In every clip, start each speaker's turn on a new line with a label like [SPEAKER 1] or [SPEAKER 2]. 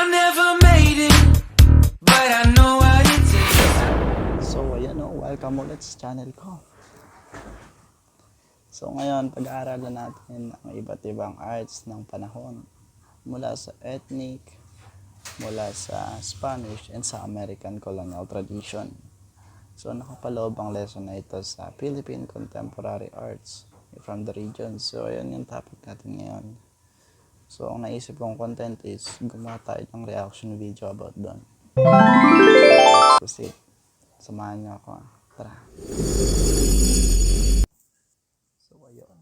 [SPEAKER 1] never made it, but I know what it takes.
[SPEAKER 2] So ayan o, welcome ulit sa channel ko. So ngayon, pag-aaralan natin ang iba't ibang arts ng panahon mula sa ethnic, mula sa Spanish, and sa American colonial tradition. So nakapaloob ang lesson na ito sa Philippine Contemporary Arts from the region. So ayan yung topic natin ngayon. So ang naisip kong content is gumawa tayo ng reaction video about doon. Proceed. Samahan niyo ako. Tara. So ayun,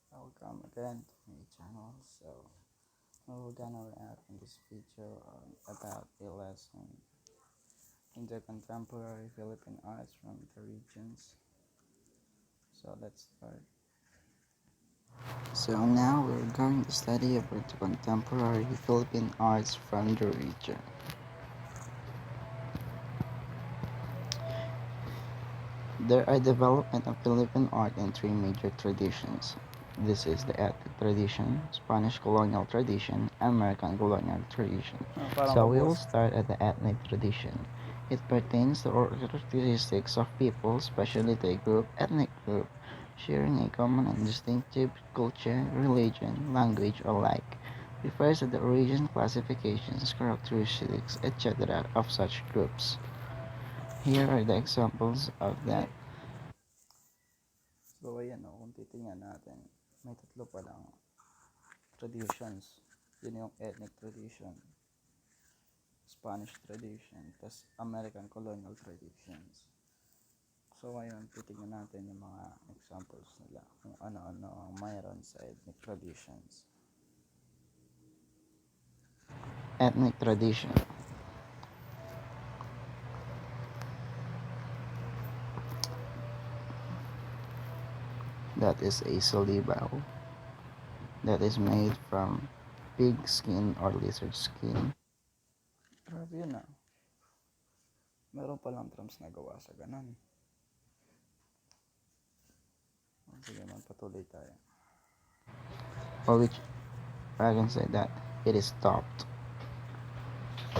[SPEAKER 2] welcome again to my channel. So we're gonna react in this video about a lesson in the contemporary Philippine arts from the regions. So let's start. So now we're going to study about the contemporary Philippine arts from the region. There are development of Philippine art in three major traditions. This is the ethnic tradition, Spanish colonial tradition, and American colonial tradition. So we will start at the ethnic tradition. It pertains to characteristics of people, especially to a group, ethnic group, sharing a common and distinctive culture, religion, language, or like. Refers to the origin, classifications, characteristics, etc. of such groups. Here are the examples of that. So ayan o, kung titingnan natin, may tatlo pa lang traditions. Yun yung ethnic tradition, Spanish tradition, tas American colonial traditions. So ngayon, titingnan natin yung mga examples nila, kung ano-ano ang mayroon sa ethnic traditions. Ethnic tradition. That is a salibao that is made from pig skin or lizard skin. Grabe yun ah. Meron palang drums na gawa sa ganun. Sige, magpatuloy tayo. For which I can say that it is topped.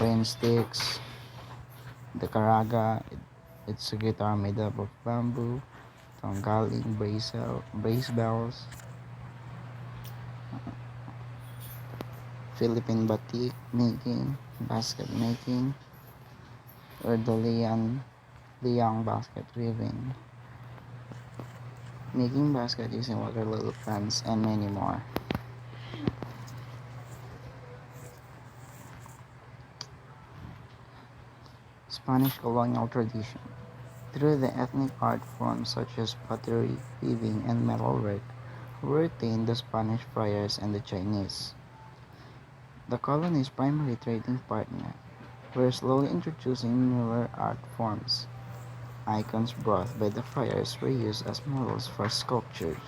[SPEAKER 2] Rain sticks, the karaga, it's a guitar made up of bamboo, tanggaling, brace bells, Philippine batik making, basket making, or the liang basket weaving, making basket using water lily plants, and many more. Spanish colonial tradition. Through the ethnic art forms such as pottery, weaving, and metalwork, were retained the Spanish friars and the Chinese. The colony's primary trading partner were slowly introducing newer art forms. Icons brought by the friars were used as models for sculpture.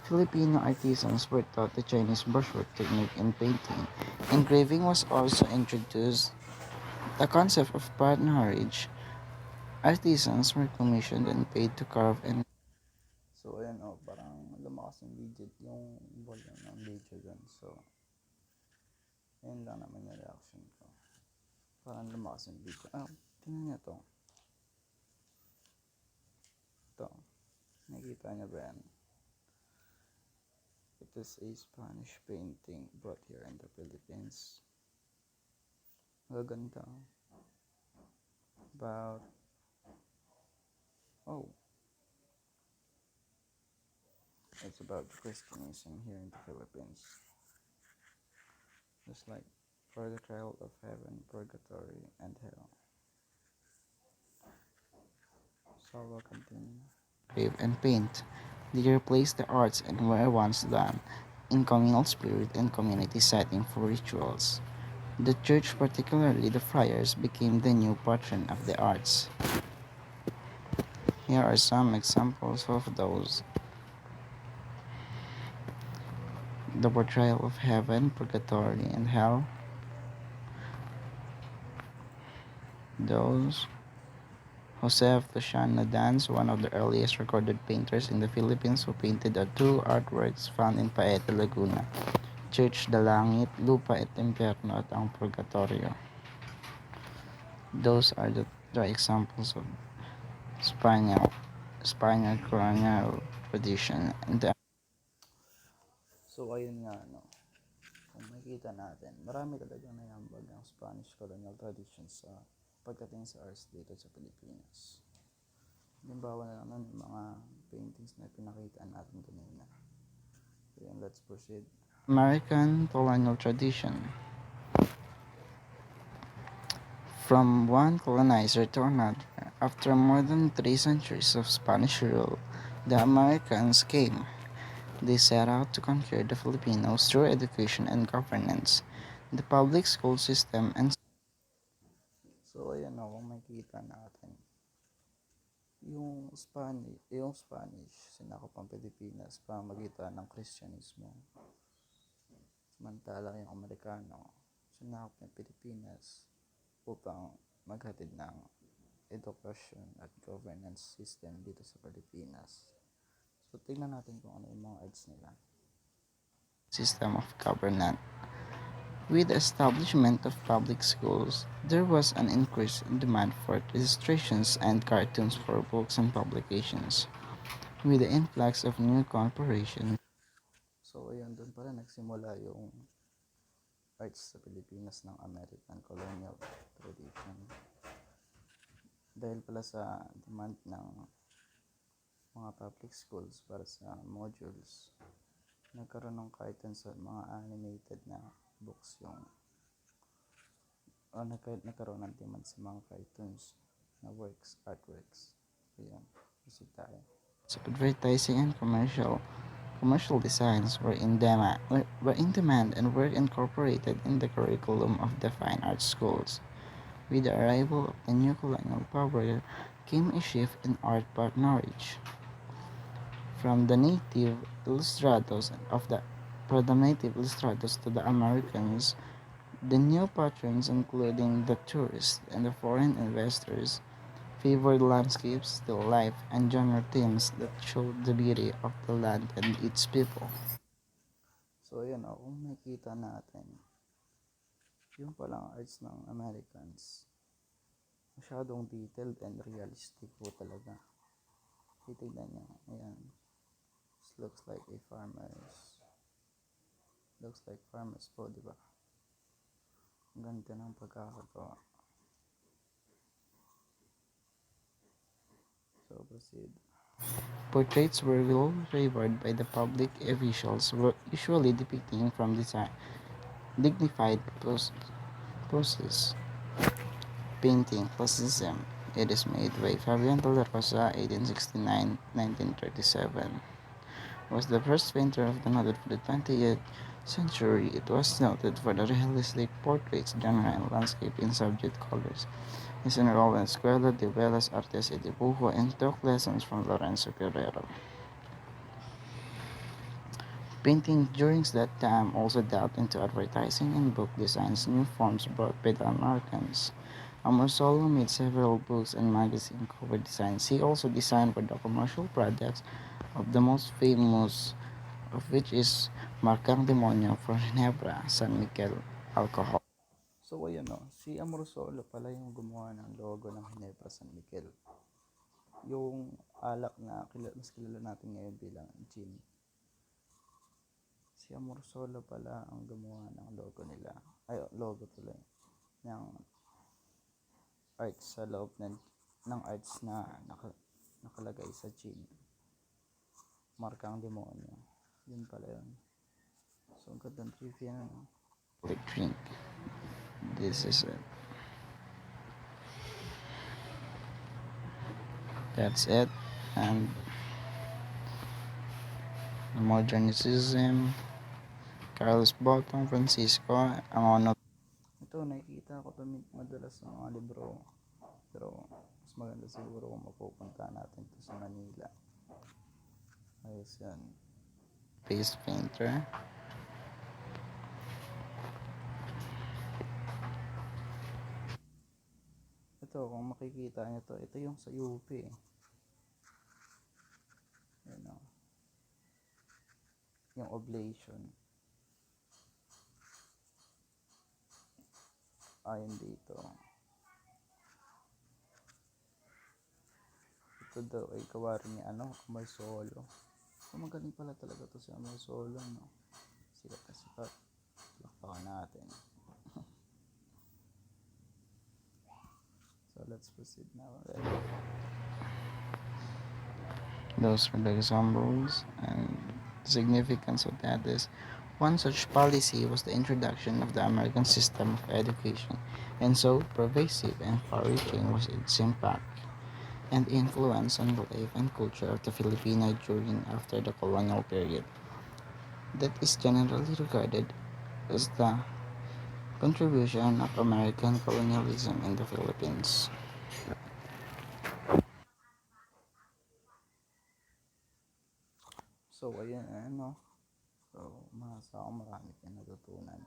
[SPEAKER 2] Filipino artisans were taught the Chinese brushwork technique in painting. Engraving was also introduced. The concept of patronage. Artisans were commissioned and paid to carve and... So ayan parang lumakas yung volume ng video dyan. So ayun lang naman yung reaction ko. Parang lumakas yung video. Tingnan nyo to. Ito. Nakikita nyo ba yan? It is a Spanish painting brought here in the Philippines. Magaganda. About... It's about Christianism here in the Philippines. Just like for the trial of heaven, purgatory, and hell. So we'll continue. Grave and paint. They replaced the arts and were once done in communal spirit and community setting for rituals. The church, particularly the friars, became the new patron of the arts. Here are some examples of those. The portrayal of heaven, purgatory, and hell. Those Josef Luciano Dans, one of the earliest recorded painters in the Philippines, who painted the two artworks found in Paete, Laguna. church, dalangit, lupa at impyerno at ang purgatorio. Those are the three examples of Spaniard, Spaniard colonial tradition. So ayun nga, no, kung makikita natin, marami talagang nayambag ang Spanish colonial traditions sa pagdating sa arts dito sa Pilipinas. Halimbawa na lang nun, yung mga paintings na pinakita natin kanina. So yun, let's proceed. American colonial tradition. From one colonizer to another, after more than 3 centuries of Spanish rule, the Americans came. They set out to conquer the Filipinos through education and governance, the public school system, and so ayan o, kung makikita natin, yung Spanish, sinakop ang Pilipinas pamamagitan ng Kristyanismo. Samantala yung Amerikano, sinakop ng Pilipinas upang maghatid ng edukasyon at governance system dito sa Pilipinas. So tingnan natin kung ano yung mga arts nila. System of governance. With the establishment of public schools, there was an increase in demand for illustrations and cartoons for books and publications. With the influx of new corporations, so ayun, doon pala nagsimula yung arts sa Pilipinas ng American colonial tradition. Dahil pala sa demand ng mga public schools para sa modules, nagkaroon ng cartoons sa mga animated na books yung nagkaroon ng demand sa mga cartoons na artworks. Ayan, proceed tayo. So advertising and commercial designs were in demand and were incorporated in the curriculum of the fine arts schools. With the arrival of the new colonial power came a shift in art patronage. From the native illustrados to the Americans, the new patrons, including the tourists and the foreign investors, favored landscapes, still life, and genre themes that showed the beauty of the land and its people. So yun o, kung makita natin, yung palang arts ng Americans, masyadong detailed and realistic po talaga. Titignan nyo, ayan. This looks like farmers po, di ba? Ang ganda ng pagkakagawa. So proceed. Portraits were well favored by the public officials, usually depicting from dignified poses. Painting classicism. It is made by Fabian de la Rosa, 1869-1937. Was the first painter of the noted for the 20th century. It was noted for the realistic portraits, genre, and landscape in subject colors. He enrolled in Escuela de Bellas Artes y Dibujo and took lessons from Lorenzo Guerrero. Painting during that time also delved into advertising and book designs, new forms brought by the Americans. Amorsolo made several books and magazine cover designs. He also designed for the commercial products, of the most famous of which is Marcang Demonyo for Ginebra, San Miguel Alcohol. So ayun no, si Amorsolo pala yung gumawa ng logo ng Ginebra San Miguel. Yung alak na mas kilala natin ngayon bilang gin. Si Amorsolo pala ang gumawa ng logo nila. Logo tuloy. Ng arts sa loob ng arts na nakalagay sa gin. Markang Demonyo. Yun pala yun. So, ang gandang trivia na, no? Drink. This is it. That's it. And modernism, Carlos Botong, Francisco, ang ano. Ito, nakikita ko ito madalas sa mga libro. Pero, mas maganda siguro kung mapupunta natin ito sa Manila. Ayos yan. Face painter. Ito, kung makikita nyo ito yung sa UP. Ayan o. Yung oblation. ayon dito. Ito daw ay gawa rin ni Amor Solo. So, magaling pala talaga to si Amor Solo, no? Sikat na sikat. Lakpakan natin. So, let's proceed now. Those were the examples, and the significance of that is one such policy was the introduction of the American system of education, and so pervasive and far-reaching was its impact and influence on the life and culture of the Filipino during and after the colonial period. That is generally regarded as the contribution of American colonialism in the Philippines. So, ayan, So, mahasa ako marami kayo natutunan.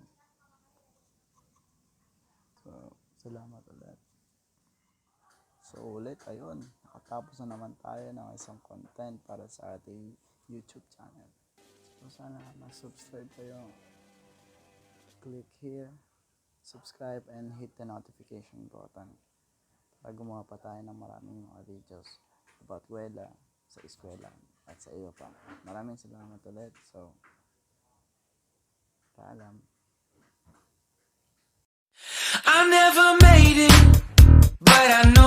[SPEAKER 2] So, salamat ulit. So, ulit, ayun. Nakatapos na naman tayo ng isang content para sa ating YouTube channel. So, sana mag-subscribe kayo. Click here, subscribe, and hit the notification button para gumawa pa tayo ng maraming mga videos about Wela, sa eskwela, at sa iyo pa. Maraming salamat ulit. So, paalam.
[SPEAKER 1] I never made it, but I know